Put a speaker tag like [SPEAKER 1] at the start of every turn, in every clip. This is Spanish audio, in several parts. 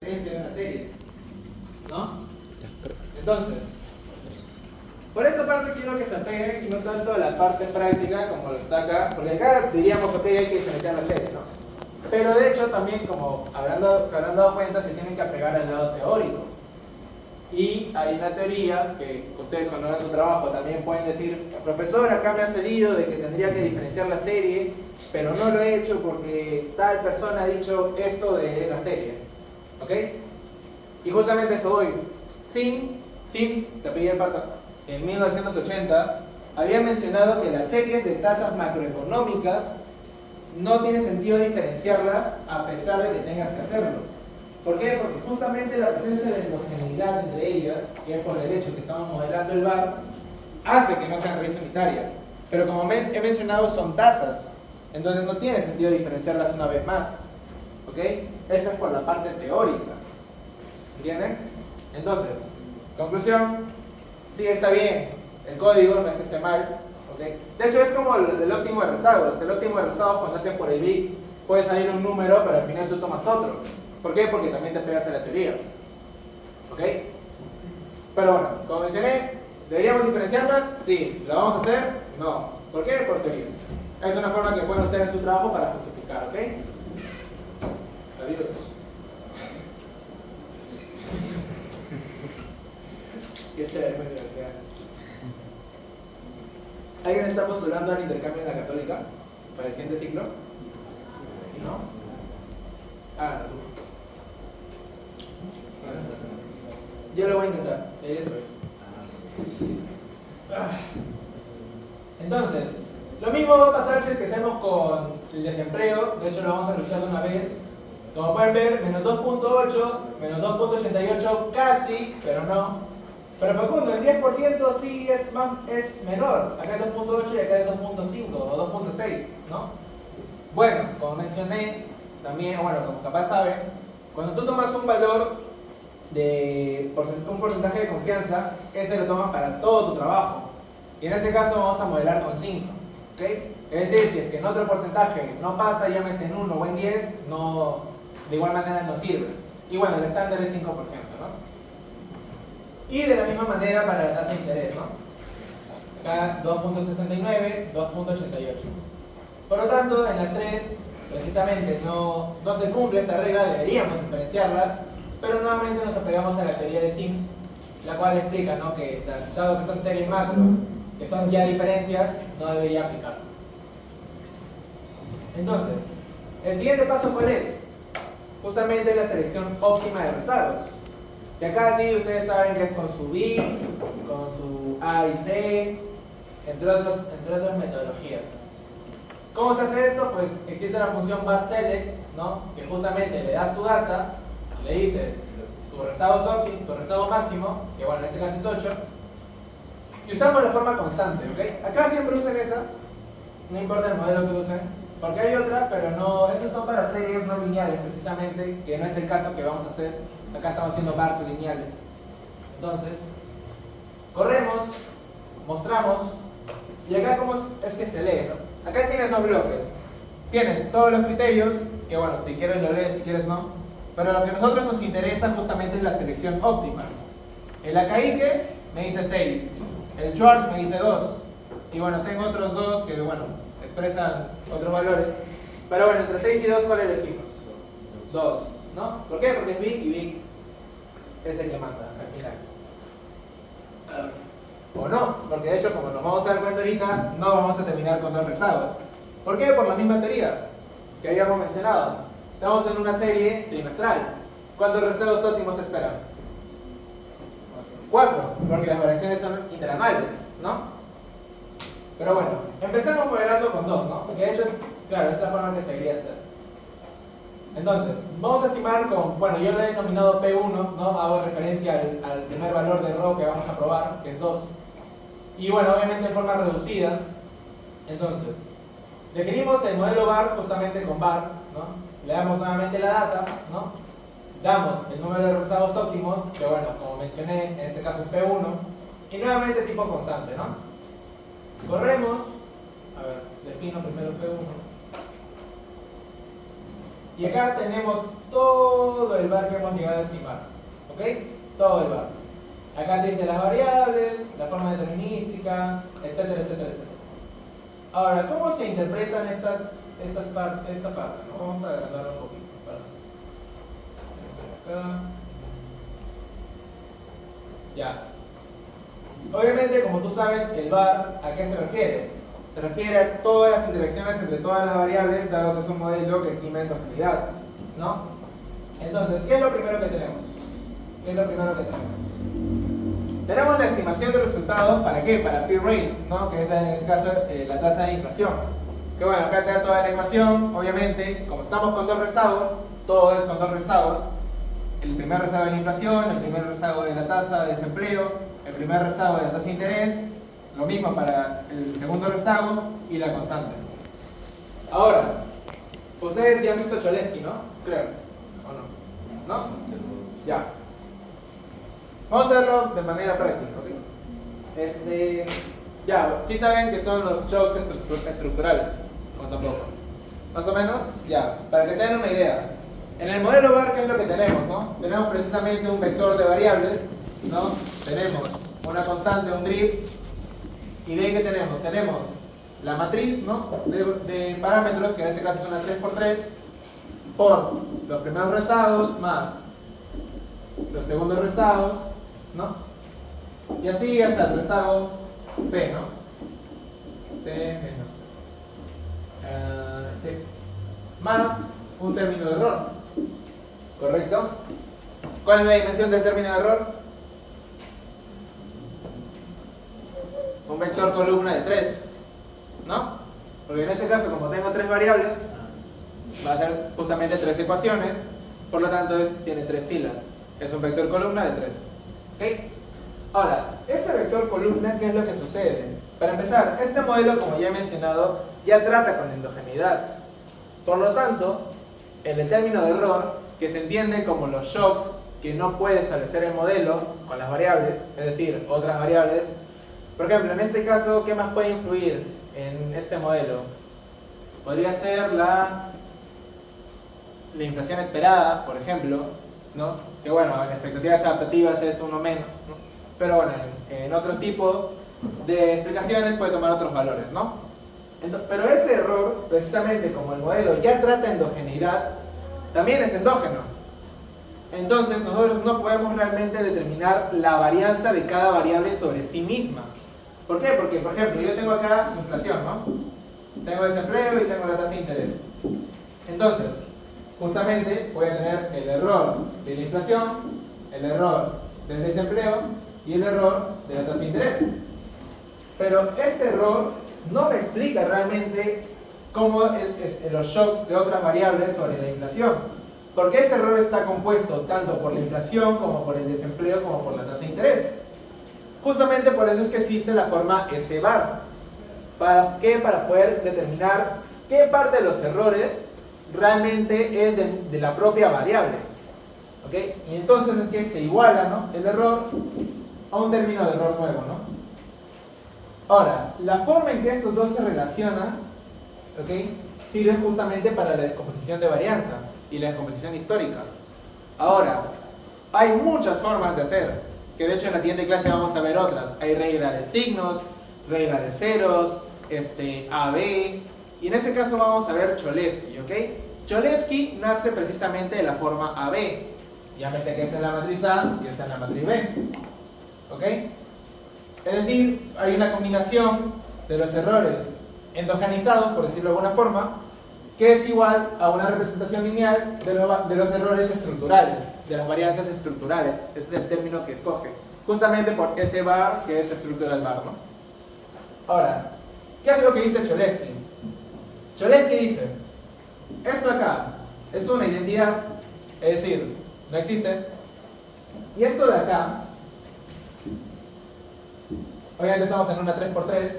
[SPEAKER 1] de una serie, ¿no? Entonces, por esta parte quiero que se apeguen y no tanto a la parte práctica como lo está acá, porque acá diríamos que hay que diferenciar la serie, ¿no? Pero de hecho también, como se habrán dado cuenta, se tienen que apegar al lado teórico. Y hay una teoría que ustedes cuando hagan su trabajo también pueden decir: profesor, acá me ha salido de que tendría que diferenciar la serie, pero no lo he hecho porque tal persona ha dicho esto de la serie. ¿Ok? Y justamente eso voy. Sims, te pedí el pata, en 1980 había mencionado que las series de tasas macroeconómicas no tiene sentido diferenciarlas a pesar de que tengas que hacerlo. ¿Por qué? Porque justamente la presencia de homogeneidad entre ellas, que es por el hecho que estamos modelando el bar, hace que no sean raíz unitaria. Pero como he mencionado, son tasas, entonces no tiene sentido diferenciarlas una vez más. ¿Ok? Esa es por la parte teórica. ¿Entienden? Entonces, conclusión, sí está bien, el código no es que esté mal. ¿Okay? De hecho es como el óptimo de rezagos. El óptimo de rezagos, cuando hacen por el bit, puede salir un número, pero al final tú tomas otro. ¿Por qué? Porque también te pegas a la teoría. ¿Ok? Pero bueno, como mencioné, ¿deberíamos diferenciarlas? Sí. ¿Lo vamos a hacer? No. ¿Por qué? Por teoría. Es una forma que pueden hacer en su trabajo para justificar. ¿Ok? Adiós. Qué chévere, muy universidad. ¿Alguien está postulando al intercambio en la Católica para el siguiente ciclo? ¿No? Ah, no. Yo lo voy a intentar. Entonces, lo mismo va a pasar si es que hacemos con el desempleo. De hecho, lo vamos a revisar de una vez. Como pueden ver, menos 2.8, menos 2.88 casi, pero no. Pero Facundo, el 10% sí es menor. Acá es 2.8 y acá es 2.5 o 2.6, ¿no? Bueno, como mencioné, también, bueno, como capaz saben, cuando tú tomas un valor de un porcentaje de confianza, ese lo tomas para todo tu trabajo. Y en este caso vamos a modelar con 5. ¿Ok? Es decir, si es que en otro porcentaje no pasa, llámese en 1 o en 10, no, de igual manera no sirve. Y bueno, el estándar es 5%, ¿no? Y de la misma manera para la tasa de interés, ¿no? Acá 2.69, 2.88. Por lo tanto, en las tres, precisamente no se cumple esta regla, deberíamos diferenciarlas, pero nuevamente nos apegamos a la teoría de Sims, la cual explica, ¿no?, que dado que son series macro, que son ya diferencias, no debería aplicarse. Entonces, el siguiente paso, ¿cuál es? Justamente la selección óptima de rezagos. Que acá sí ustedes saben que es con su B, con su A y C, entre otras metodologías. ¿Cómo se hace esto? Pues existe la función varSelect, ¿no?, que justamente le das su data, le dices tu rezago es óptimo, tu rezago máximo, que bueno, en este caso es 8, y usamos la forma constante, ¿ok? Acá siempre usen esa, no importa el modelo que usen, porque hay otras, pero no, estas son para series no lineales precisamente, que no es el caso que vamos a hacer. Acá estamos haciendo vars lineales. Entonces, corremos, mostramos, y acá cómo es que se lee, ¿no? Acá tienes dos bloques. Tienes todos los criterios, que bueno, si quieres lo lees, si quieres no. Pero lo que a nosotros nos interesa justamente es la selección óptima. El Acaíque me dice 6, el Schwartz me dice 2, y bueno, tengo otros dos que bueno, expresan otros valores. Pero bueno, entre 6 y 2, ¿cuál elegimos? 2, ¿no? ¿Por qué? Porque es big y big es el que manda al final. O no, porque de hecho, como nos vamos a dar cuenta ahorita, no vamos a terminar con dos rezagos. ¿Por qué? Por la misma teoría que habíamos mencionado. Estamos en una serie trimestral. ¿Cuántos rezagos óptimos se esperan? 4, porque las variaciones son interanuales, ¿no? Pero bueno, empecemos modelando con 2, ¿no? Porque de hecho, claro, es la forma que se debería hacer. Entonces, vamos a estimar con, bueno, yo lo he denominado P1, ¿no? Hago referencia al primer valor de ρ que vamos a probar, que es 2. Y bueno, obviamente en forma reducida. Entonces, definimos el modelo bar justamente con bar, ¿no? Le damos nuevamente la data, ¿no? Damos el número de rezagos óptimos, que bueno, como mencioné, en este caso es P1, y nuevamente tipo constante, ¿no? Corremos, a ver, defino primero P1. Y acá tenemos todo el var que hemos llegado a estimar. ¿Ok? Todo el var. Acá te dice las variables, la forma determinística, etcétera, etcétera, etcétera. Ahora, ¿cómo se interpretan esta parte? ¿No? Vamos a agrandarlo un poquito. Acá. Ya. Obviamente, como tú sabes, el var, ¿a qué se refiere? Se refiere a todas las interacciones entre todas las variables, dado que es un modelo que estima endogeneidad, ¿no? Entonces, ¿qué es lo primero que tenemos? Tenemos la estimación de resultados, ¿para qué? Para p-rate, ¿no? Que es en este caso la tasa de inflación. Que bueno, acá te da toda la ecuación, obviamente, como estamos con dos rezagos, todo es con dos rezagos. El primer rezago de la inflación, el primer rezago de la tasa de desempleo, el primer rezago de la tasa de interés, lo mismo para el segundo rezago y la constante. Ahora, ustedes ya han visto Cholesky, ¿no? Creo, ¿o no? ¿No? Ya. Vamos a hacerlo de manera práctica, ¿ok? Ya, ¿sí saben que son los shocks estructurales? ¿O tampoco? ¿Más o menos? Ya, para que se den una idea. En el modelo VAR, ¿qué es lo que tenemos, no? Tenemos precisamente un vector de variables, ¿no? Tenemos una constante, un drift, y de ahí ¿qué tenemos? Tenemos la matriz, ¿no? de parámetros, que en este caso es una 3×3, por los primeros rezagos más los segundos rezagos, ¿no? Y así hasta el rezago P, ¿no? P menos. Sí. Más un término de error. ¿Correcto? ¿Cuál es la dimensión del término de error? Un vector columna de 3, ¿no? Porque en este caso, como tengo 3 variables, va a ser justamente 3 ecuaciones, por lo tanto tiene 3 filas. Es un vector columna de 3. ¿Ok? Ahora, este vector columna, ¿qué es lo que sucede? Para empezar, este modelo, como ya he mencionado, ya trata con endogeneidad. Por lo tanto, el término de error, que se entiende como los shocks que no puede establecer el modelo con las variables, es decir, otras variables. Por ejemplo, en este caso, ¿qué más puede influir en este modelo? Podría ser la inflación esperada, por ejemplo, ¿no? Que bueno, en expectativas adaptativas es uno menos, ¿no? Pero bueno, en otro tipo de explicaciones puede tomar otros valores, ¿no? Pero ese error, precisamente como el modelo ya trata endogeneidad, también es endógeno. Entonces nosotros no podemos realmente determinar la varianza de cada variable sobre sí misma. ¿Por qué? Porque, por ejemplo, yo tengo acá inflación, ¿no? Tengo desempleo y tengo la tasa de interés. Entonces, justamente voy a tener el error de la inflación, el error del desempleo y el error de la tasa de interés. Pero este error no me explica realmente cómo es los shocks de otras variables sobre la inflación. Porque ese error está compuesto tanto por la inflación como por el desempleo como por la tasa de interés. Justamente por eso es que existe la forma S-bar. ¿Para qué? Para poder determinar qué parte de los errores realmente es de la propia variable. ¿Ok? Y entonces es que se iguala, ¿no?, el error a un término de error nuevo, ¿no? Ahora, la forma en que estos dos se relacionan, ¿ok?, sirve justamente para la descomposición de varianza y la descomposición histórica. Ahora, hay muchas formas de hacer, que de hecho en la siguiente clase vamos a ver otras. Hay regla de signos, regla de ceros, AB, y en este caso vamos a ver Cholesky, ¿ok? Cholesky nace precisamente de la forma AB. Llámese que esta es la matriz A y esta es la matriz B, ¿ok? Es decir, hay una combinación de los errores endogenizados, por decirlo de alguna forma, que es igual a una representación lineal de los errores estructurales, de las varianzas estructurales. Ese es el término que escoge, justamente por ese bar que es estructural bar, ¿no? Ahora, ¿qué es lo que dice Cholesky? Cholesky dice, esto acá es una identidad, es decir, no existe, y esto de acá, obviamente estamos en una 3×3,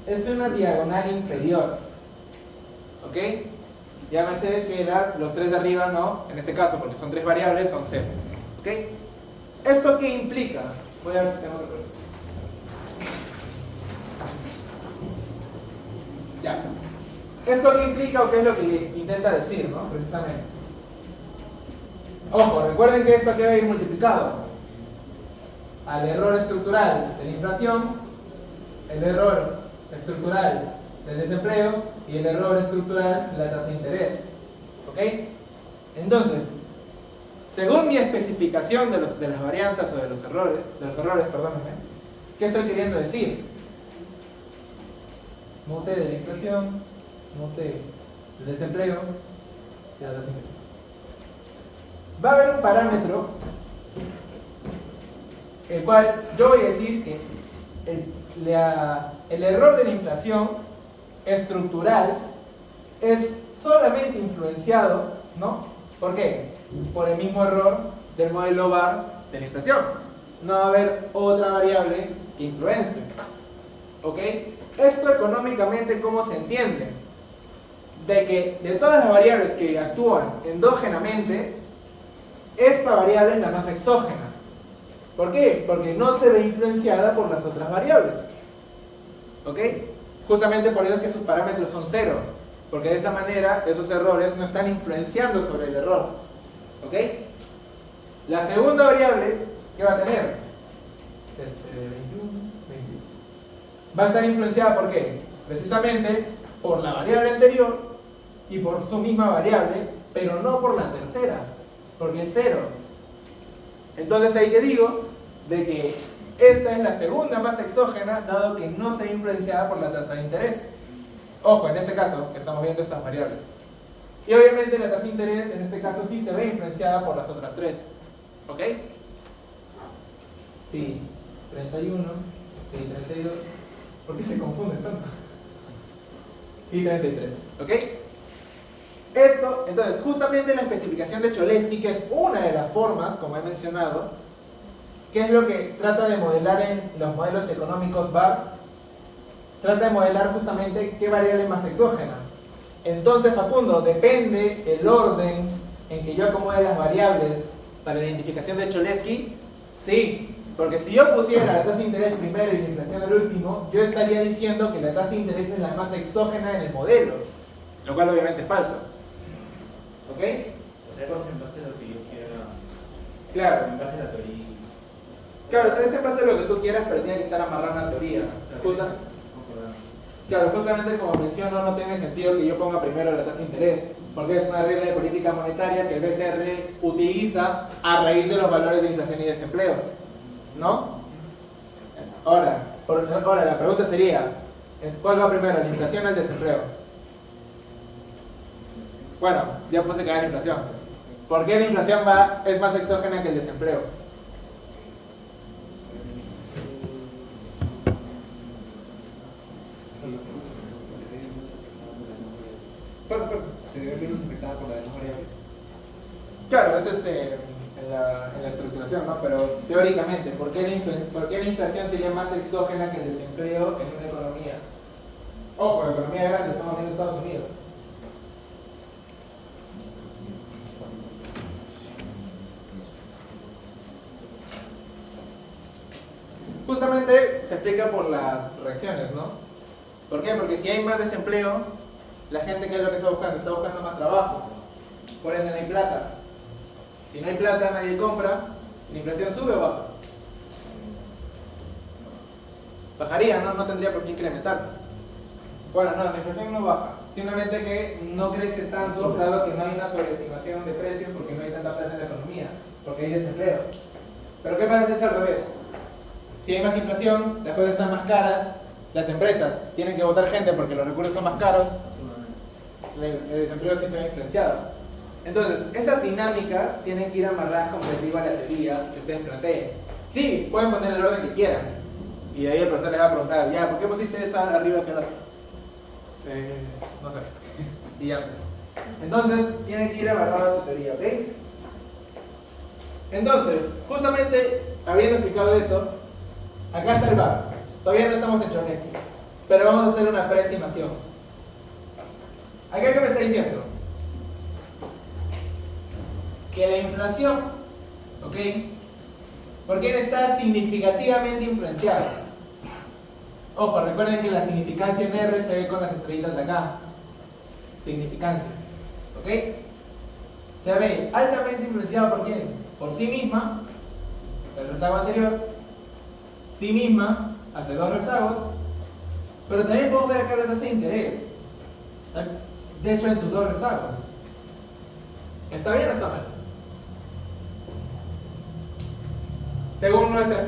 [SPEAKER 1] es una diagonal inferior, ¿ok? Llámese que los 3 de arriba, no, en este caso, porque son 3 variables, son 0, ¿ok? ¿Esto qué implica? Voy a ver si tengo otro. Ya. ¿Esto qué implica o qué es lo que intenta decir, ¿no? Precisamente. Ojo, recuerden que esto aquí va a ir multiplicado al error estructural de la inflación, el error estructural del desempleo y el error estructural de la tasa de interés. ¿Ok? Entonces, según mi especificación de las varianzas o de los errores, perdónenme, ¿qué estoy queriendo decir? Mute de la inflación, mute del desempleo y la tasa de interés. Va a haber un parámetro el cual yo voy a decir que el error de la inflación estructural es solamente influenciado, ¿no? ¿Por qué? Por el mismo error del modelo VAR de la inflación. No va a haber otra variable que influencie. ¿Ok? Esto económicamente, ¿cómo se entiende? De que de todas las variables que actúan endógenamente, esta variable es la más exógena. ¿Por qué? Porque no se ve influenciada por las otras variables. ¿Ok? Justamente por eso es que sus parámetros son cero. Porque de esa manera esos errores no están influenciando sobre el error. ¿Ok? La segunda variable, ¿qué va a tener? 21, 22. Va a estar influenciada ¿por qué? Precisamente por la variable anterior y por su misma variable, pero no por la tercera, porque es cero. Entonces ahí te digo de que esta es la segunda más exógena, dado que no se ve influenciada por la tasa de interés. Ojo, en este caso, que estamos viendo estas variables. Y obviamente la tasa de interés, en este caso, sí se ve influenciada por las otras tres. ¿Ok? Sí, 31, sí, 32. ¿Por qué se confunden tanto? Sí, 33. ¿Ok? Esto, entonces, justamente la especificación de Cholesky, que es una de las formas, como he mencionado, que es lo que trata de modelar en los modelos económicos VAR, trata de modelar justamente qué variable es más exógena. Entonces, Facundo, depende el orden en que yo acomode las variables para la identificación de Cholesky. Sí, porque si yo pusiera la tasa de interés primero y la inflación al último, yo estaría diciendo que la tasa de interés es la más exógena en el modelo, lo cual obviamente es falso. ¿Ok?
[SPEAKER 2] O sea, es en base a lo que yo quiera.
[SPEAKER 1] Claro.
[SPEAKER 2] En base a la teoría.
[SPEAKER 1] Claro, o sea, es en base a lo que tú quieras, pero tiene que estar amarrado a una teoría. Claro, justamente como menciono, no tiene sentido que yo ponga primero la tasa de interés, porque es una regla de política monetaria que el BCR utiliza a raíz de los valores de inflación y desempleo. ¿No? Ahora la pregunta sería, ¿cuál va primero, la inflación o el desempleo? Bueno, ya puse que va la inflación. ¿Por qué la inflación es más exógena que el desempleo? Fuerte.
[SPEAKER 3] ¿Se ve menos afectada por la demás variables?
[SPEAKER 1] Claro, eso es en la estructuración, ¿no? Pero teóricamente, ¿por qué la inflación sería más exógena que el desempleo en una economía? Ojo, la economía grande, estamos viendo Estados Unidos. Justamente se explica por las reacciones, ¿no? ¿Por qué? Porque si hay más desempleo, la gente, ¿qué es lo que está buscando? Está buscando más trabajo. Por ende, no hay plata. Si no hay plata, nadie compra. ¿La inflación sube o baja? Bajaría, ¿no? No tendría por qué incrementarse. Bueno, no, la inflación no baja. Simplemente que no crece tanto, dado que no hay una sobreestimación de precios, porque no hay tanta plata en la economía, porque hay desempleo. Pero ¿qué pasa si es al revés? Si hay más inflación, las cosas están más caras, las empresas tienen que votar gente porque los recursos son más caros, el desempleo sí se ve influenciado. Entonces, esas dinámicas tienen que ir amarradas como les digo a la teoría que ustedes planteen. Sí, pueden poner el orden que quieran. Y de ahí el profesor les va a preguntar, ya, ¿por qué pusiste esa arriba que abajo? No sé. Y ya pues. Entonces, tienen que ir amarrados a su teoría, ¿ok? Entonces, justamente, habiendo explicado eso, acá está el VAR. Todavía no estamos en Cholesky, pero vamos a hacer una preestimación. ¿Acá qué me está diciendo? Que la inflación, ¿ok? ¿Por qué está significativamente influenciada? Ojo, recuerden que la significancia en R se ve con las estrellitas de acá. significancia. ¿Ok? Se ve altamente influenciado por quién? Por sí misma, el rezago anterior, sí misma, hace dos rezagos, pero también podemos ver acá la tasa de interés. De hecho, en sus dos rezagos. ¿Está bien o está mal? Según nuestra experiencia.